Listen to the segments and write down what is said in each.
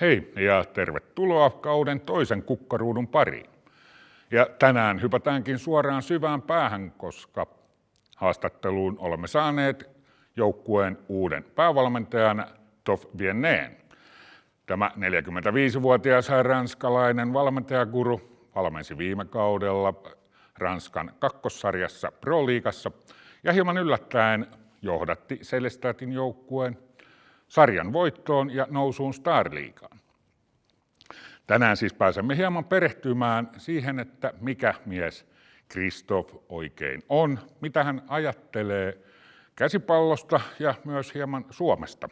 Hei ja tervetuloa kauden toisen Kukkoruudun pariin. Ja tänään hypätäänkin suoraan syvään päähän, koska haastatteluun olemme saaneet joukkueen uuden päävalmentajan Christophe Viennetin. Tämä 45-vuotias ranskalainen valmentajakuru valmensi viime kaudella Ranskan kakkossarjassa Pro-liigassa ja hieman yllättäen johdatti Celestatin joukkueen sarjan voittoon ja nousuun Star-liigaan. Tänään siis pääsemme hieman perehtymään siihen, että mikä mies Christophe oikein on, mitä hän ajattelee käsipallosta ja myös hieman Suomesta.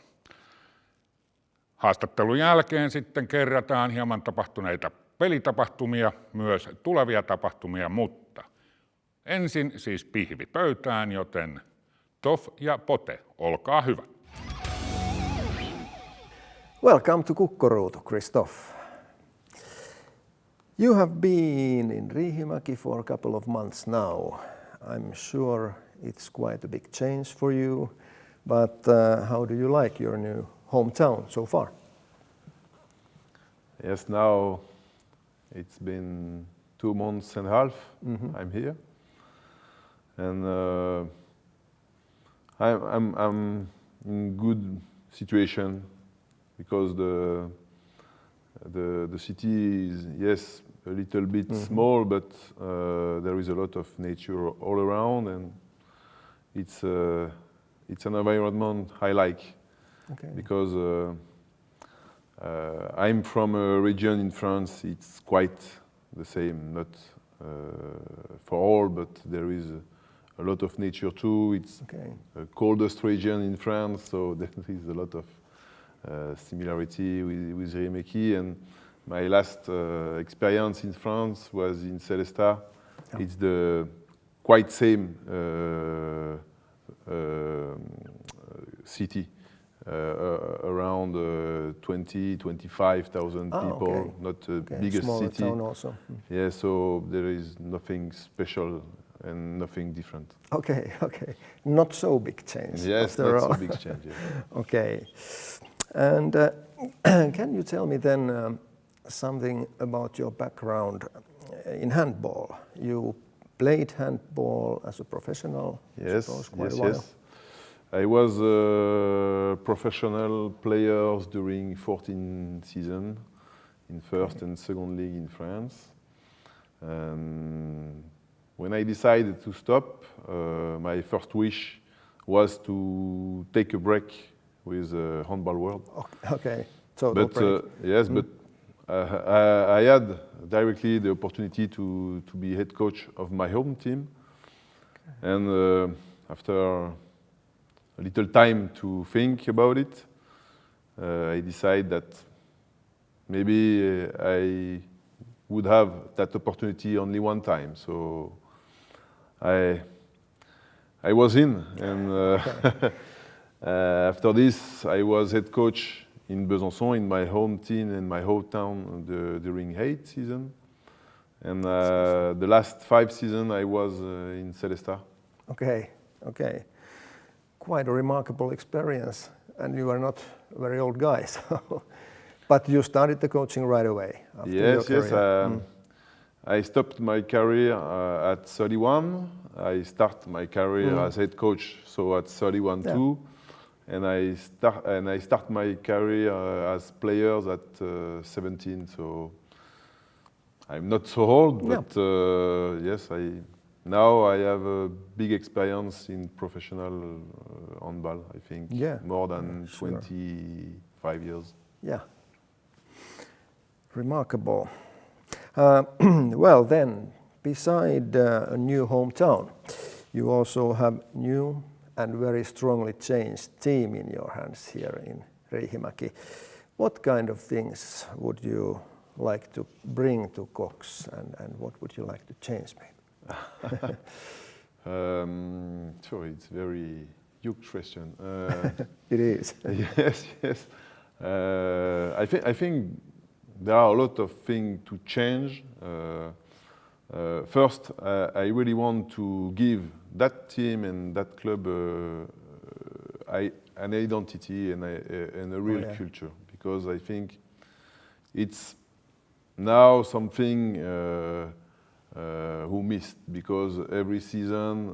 Haastattelun jälkeen sitten kerrataan hieman tapahtuneita pelitapahtumia, myös tulevia tapahtumia, mutta ensin siis pihvi pöytään, joten Tof ja Pote, olkaa hyvä. Welcome to Kukkoruutu, Christophe. You have been in Riihimäki for a couple of months now. I'm sure it's quite a big change for you, but how do you like your new hometown so far? Yes, now it's been 2 months and a half. I'm here, and I'm in good situation because the city is, yes, a little bit small, but there is a lot of nature all around, and it's an environment I like. Okay. Because I'm from a region in France. It's quite the same, not for all, but there is a lot of nature too. It's the coldest region in France, so there is a lot of similarity with Riihimäki. And my last experience in France was in Seuraa. Yeah. It's the quite same city. Around 20,000-25,000 people, okay. Not the biggest Smaller city. Town also. Yeah, so there is nothing special and nothing different. Okay. Not so big change. Yes, not so big change. Yeah. Okay. And can you tell me then something about your background in handball? You played handball as a professional, I suppose, quite a while. Yes. I was a professional player during 14 seasons in first and second league in France. And when I decided to stop, my first wish was to take a break with the handball world. Okay, so but yes, but I had directly the opportunity to be head coach of my home team, and after a little time to think about it, I decided that maybe I would have that opportunity only one time. So I was in, and after this I was head coach in Besançon, in my home team and my hometown during 8 seasons. And the last 5 seasons I was in Celesta. Okay. Quite a remarkable experience, and you are not a very old guy, so. But you started the coaching right away after your career. Yes. I stopped my career at 31. I started my career as head coach, so at 31 too. And I start my career as players at 17. So I'm not so old, but yes, now I have a big experience in professional handball, I think. Yeah. More than 25 years. Yeah. Remarkable. Well then, beside a new hometown, you also have new and very strongly changed team in your hands here in Riihimäki. What kind of things would you like to bring to Cocks, and what would you like to change maybe? Sure, it's a very huge question. It is. Yes. I think there are a lot of things to change. First, I really want to give that team and that club an identity and a real culture, because I think it's now something who missed, because every season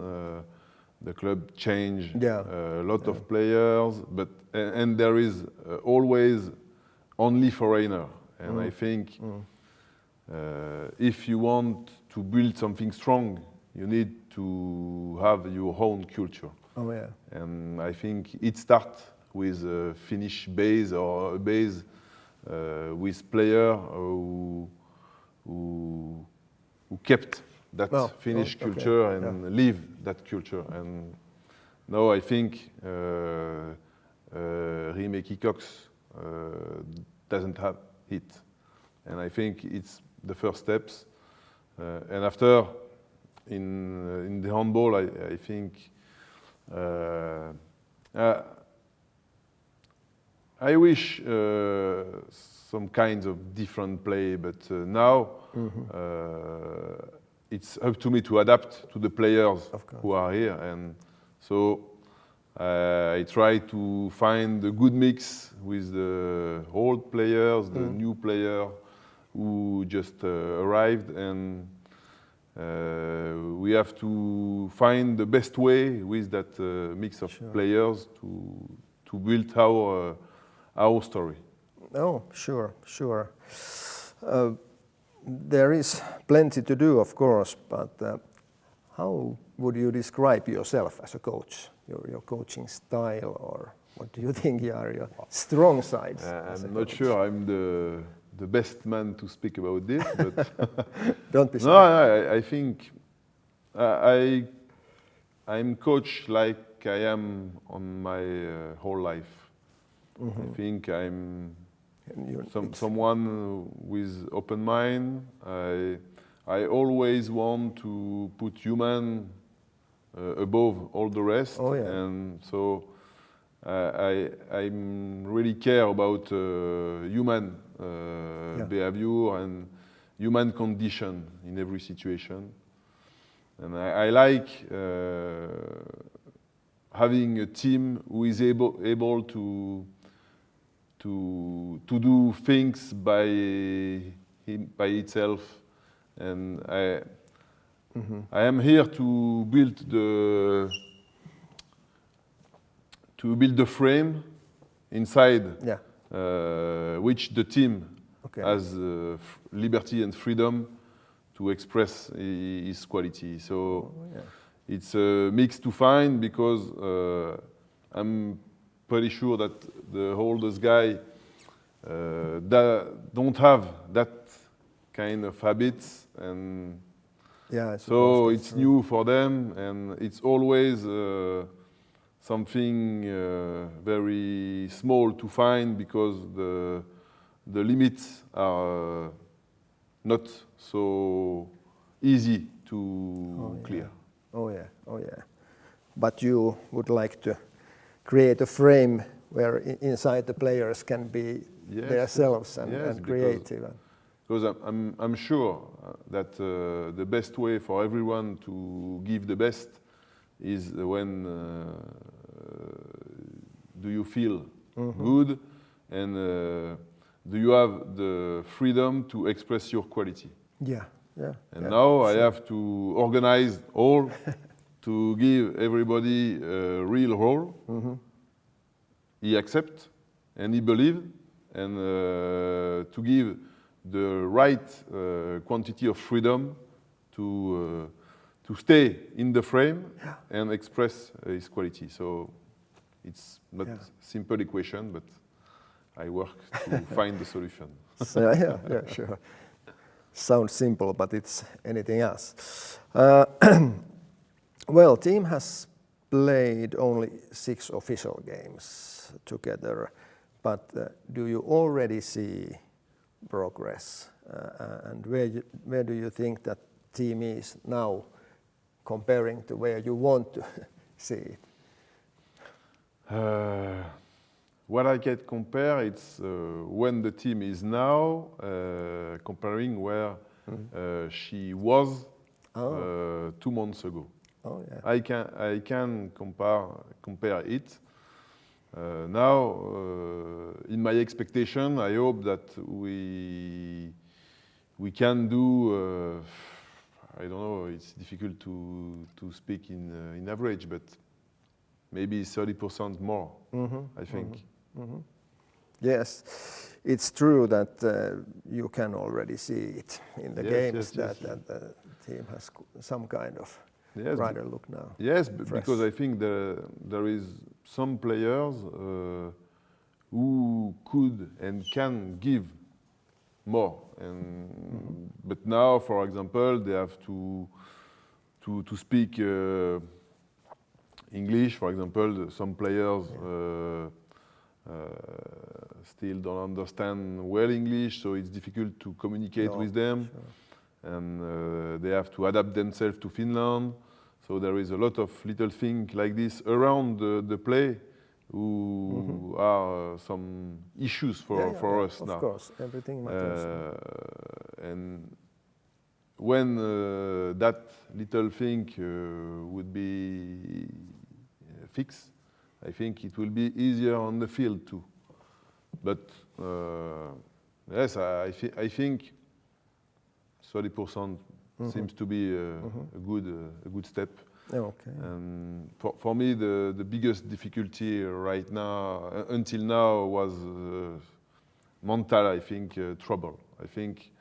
the club changed a lot of players, but and there is always only foreigner. And I think if you want to build something strong, you need to have your own culture. Oh yeah. And I think it starts with a Finnish base, or a base with players who kept that Finnish culture and live that culture. And now I think Riihimäen Cocks doesn't have it. And I think it's the first steps. And after, in the handball, I think I wish some kinds of different play, but now it's up to me to adapt to the players who are here. And so I try to find a good mix with the old players, the new player who just arrived, and we have to find the best way with that mix of players to build our story. Oh, sure, sure. There is plenty to do, of course, but how would you describe yourself as a coach? Your coaching style, or what do you think are your strong sides? I'm not sure I'm the best man to speak about this, but don't be shy. No, I think I'm coach like I am on my whole life. I think I'm someone with open mind. I always want to put human above all the rest, and so I really care about human behavior and human condition in every situation. And I like having a team who is able to do things by itself. And I am here to build the frame inside which the team has liberty and freedom to express his quality. So it's a mix to find, because I'm pretty sure that the oldest guy don't have that kind of habits, and so it's new for them, and it's always something very small to find, because the limits are not so easy to clear. Oh yeah. But you would like to create a frame where inside the players can be themselves and creative. Because I'm sure that the best way for everyone to give the best is when do you feel good, and do you have the freedom to express your quality. And now I have to organize all to give everybody a real role. He accept and he believe, and to give the right quantity of freedom to stay in the frame and express his quality. So it's not a simple equation, but I work to find the solution. So, sure. Sounds simple, but it's anything else. Well, team has played only 6 official games together, but do you already see progress? And where do you think that team is now comparing to where you want to see it? What I can compare, it's when the team is now, comparing where she was 2 months ago. I can compare it, Now, in my expectation, I hope that we can do. I don't know. It's difficult to speak in average, but maybe 30% more. I think. Yes, it's true that you can already see it in the games that the team has some kind of brighter look now. Yes, because I think there is some players who could and can give more. But now, for example, they have to speak English. For example, some players still don't understand well English, so it's difficult to communicate with them. Sure. And they have to adapt themselves to Finland. So there is a lot of little things like this around the play who are some issues for us now. Of course, everything matters. And when that little thing would be fixed, I think it will be easier on the field too. But yes, I think 30% seems to be a good step. Okay. And for me, the biggest difficulty right now, until now, was mental. I think trouble. I think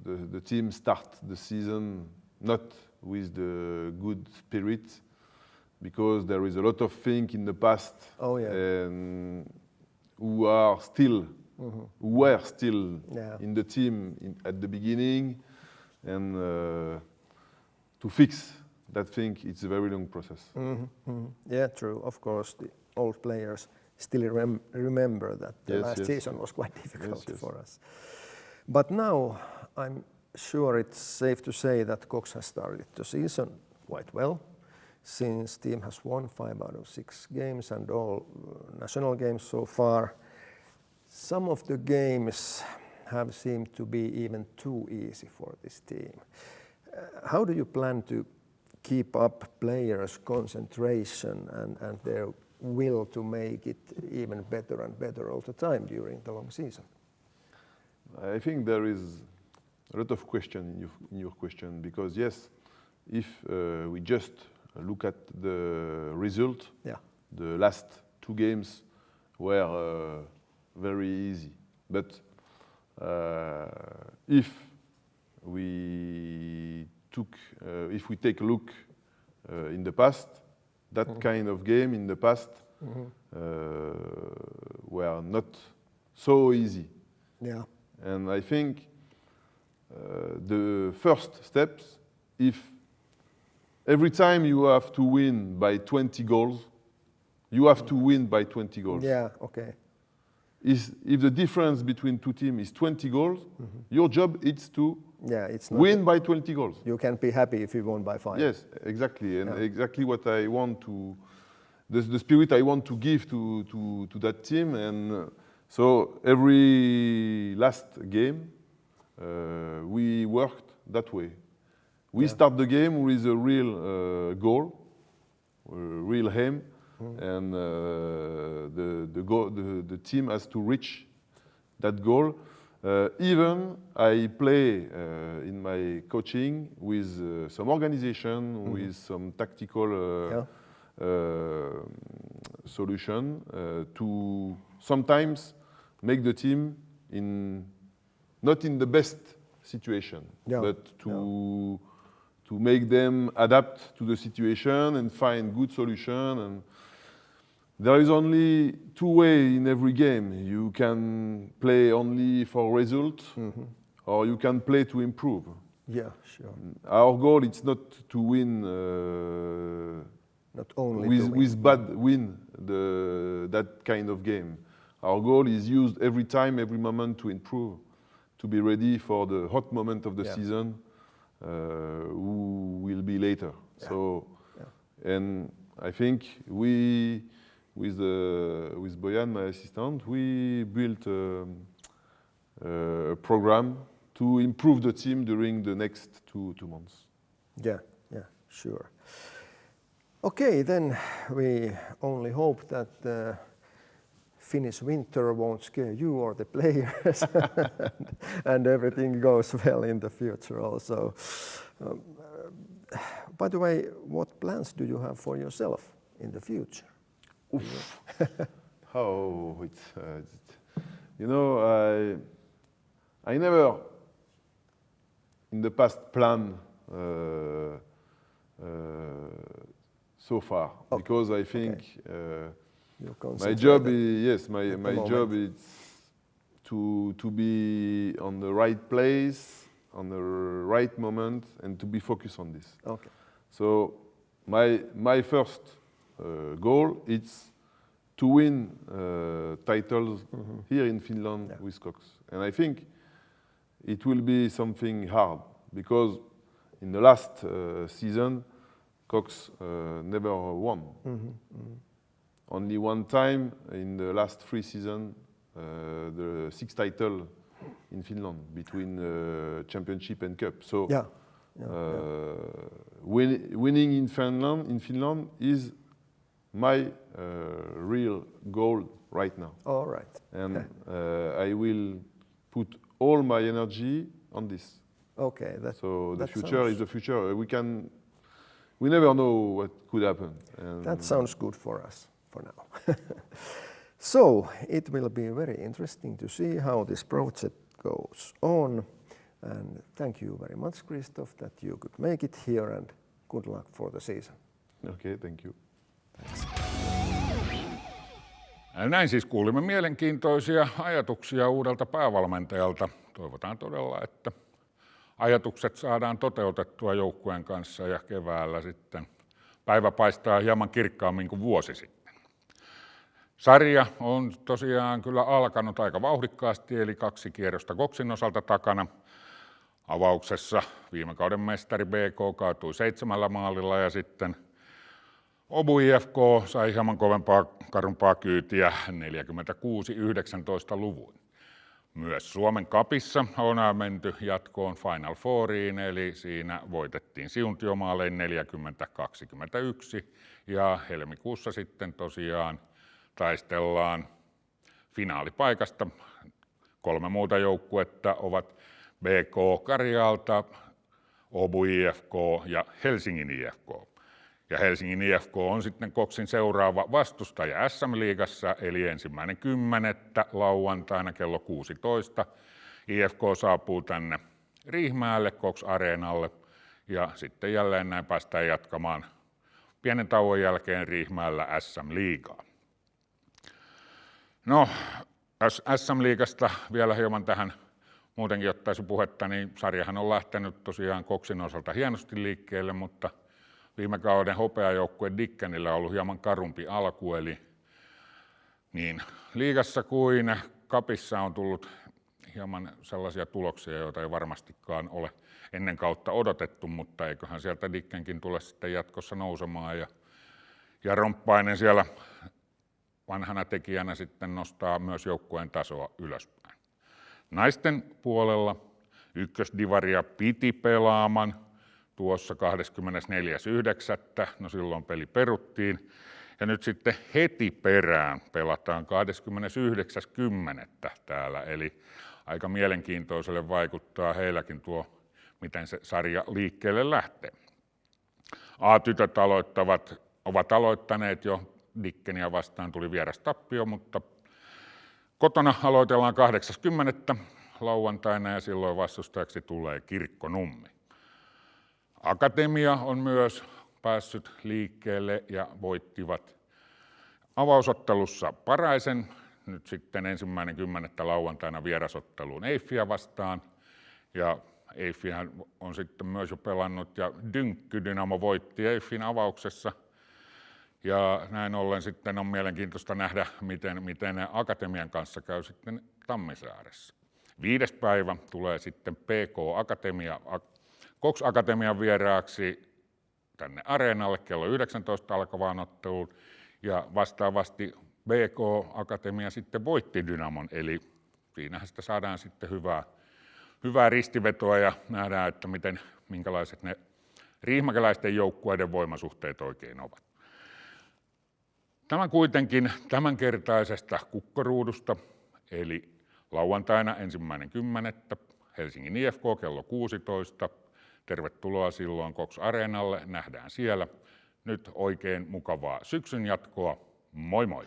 the team start the season not with the good spirit, because there is a lot of things in the past and who were still in the team at the beginning, and to fix that thing, it's a very long process. Yeah, true. Of course, the old players still remember that the last season was quite difficult for us. But now I'm sure it's safe to say that Cocks has started the season quite well, since team has won 5 out of 6 games and all national games so far. Some of the games have seemed to be even too easy for this team. How do you plan to keep up players' concentration and their will to make it even better and better all the time during the long season? I think there is a lot of question in your question, because yes, if we just look at the result, the last 2 games were very easy. But if we take a look in the past, that kind of game in the past were not so easy. Yeah. And I think the first steps, if every time you have to win by 20 goals, you have to win by 20 goals. Yeah, okay. If the difference between 2 teams is 20 goals, your job is to win by 20 goals. You can be happy if you won by 5. Yes, exactly. And exactly what I want to, the spirit I want to give to that team. And so every last game, we worked that way. We start the game with a real goal, a real aim, and the team has to reach that goal. Even I play in my coaching with some organization, with some tactical solution to sometimes make the team not in the best situation, but to make them adapt to the situation and find good solution. And there is only 2 ways in every game. You can play only for result, or you can play to improve. Yeah, sure. Our goal is not to win, not only with bad win that kind of game. Our goal is used every time, every moment to improve, to be ready for the hot moment of the season, who will be later. So, and I think we, with Boyan, my assistant, we built a program to improve the team during the next two months. Yeah, sure. Okay, then we only hope that Finnish winter won't scare you or the players and everything goes well in the future also. By the way, what plans do you have for yourself in the future? I never in the past planned so far because I think my job is my job is to be on the right place on the right moment and to be focused on this. Okay. So my first goal is to win titles here in Finland with Cocks, and I think it will be something hard because in the last season Cocks never won. Only one time in the last 3 seasons, the 6 title in Finland between championship and cup. So winning in Finland is my real goal right now. All right. And I will put all my energy on this. Okay. So the future is the future. We never know what could happen. And that sounds good for us for now. So it will be very interesting to see how this project goes on. And thank you very much, Christophe, that you could make it here, and good luck for the season. Okay, thank you. Thanks. Näin siis kuulimme mielenkiintoisia ajatuksia uudelta päävalmentajalta. Toivotaan todella, että ajatukset saadaan toteutettua joukkueen kanssa ja keväällä sitten päivä paistaa hieman kirkkaammin kuin vuosi sitten. Sarja on tosiaan kyllä alkanut aika vauhdikkaasti, eli 2 kierrosta Cocksin osalta takana. Avauksessa viime kauden mestari BK kaatui 7 maalilla ja sitten Obu IFK sai hieman kovempaa, karumpaa kyytiä 46-19 luvuin. Myös Suomen Cupissa on menty jatkoon Final Fouriin, eli siinä voitettiin siuntiomaalein 40-21 ja helmikuussa sitten tosiaan taistellaan finaalipaikasta. 3 muuta joukkuetta ovat BK Karjaalta, Obu IFK ja Helsingin IFK. Ja Helsingin IFK on sitten Cocksin seuraava vastustaja SM-liigassa, eli 1.10. lauantaina kello 16. IFK saapuu tänne Riihimäelle Cocks Areenalle ja sitten jälleen näin päästään jatkamaan pienen tauon jälkeen Riihimäellä SM-liigaa. No, SM-liigasta vielä hieman tähän muutenkin ottaisi puhetta, niin sarjahan on lähtenyt tosiaan Cocksin osalta hienosti liikkeelle, mutta viime kauden hopeajoukkue Dickenillä on ollut hieman karumpi alku, eli niin liigassa kuin Cupissa on tullut hieman sellaisia tuloksia, joita ei varmastikaan ole ennen kautta odotettu, mutta eiköhän sieltä Dickenkin tule sitten jatkossa nousemaan ja Romppainen siellä vanhana tekijänä sitten nostaa myös joukkueen tasoa ylöspäin. Naisten puolella ykkösdivaria piti pelaaman tuossa 24.9. No silloin peli peruttiin. Ja nyt sitten heti perään pelataan 29.10. täällä. Eli aika mielenkiintoiselle vaikuttaa heilläkin tuo, miten se sarja liikkeelle lähtee. A-tytöt ovat aloittaneet jo. Dickeniä vastaan tuli vieras tappio, mutta kotona aloitellaan 8.10. lauantaina ja silloin vastustajaksi tulee Kirkkonummi. Akatemia on myös päässyt liikkeelle ja voittivat avausottelussa Paraisen. Nyt sitten 1.10. lauantaina vierasotteluun Eiffiä vastaan. Ja Eiffihän on sitten myös jo pelannut ja Dynamo voitti Eiffin avauksessa. Ja näin ollen sitten on mielenkiintoista nähdä, miten Akatemian kanssa käy sitten Tammisaaressa. 5. päivä tulee sitten Cocks Akatemian vieraaksi tänne Areenalle kello 19 alkavaan otteluun. Ja vastaavasti BK Akatemia sitten voitti Dynamon, eli siinähän sitä saadaan sitten hyvää ristivetoa ja nähdään, että minkälaiset ne riihimäkeläisten joukkueiden voimasuhteet oikein ovat. Tämä kuitenkin tämänkertaisesta Kukkoruudusta, eli lauantaina 1.10. Helsingin IFK kello 16. Tervetuloa silloin Cocks Areenalle, nähdään siellä. Nyt oikein mukavaa syksyn jatkoa, moi moi!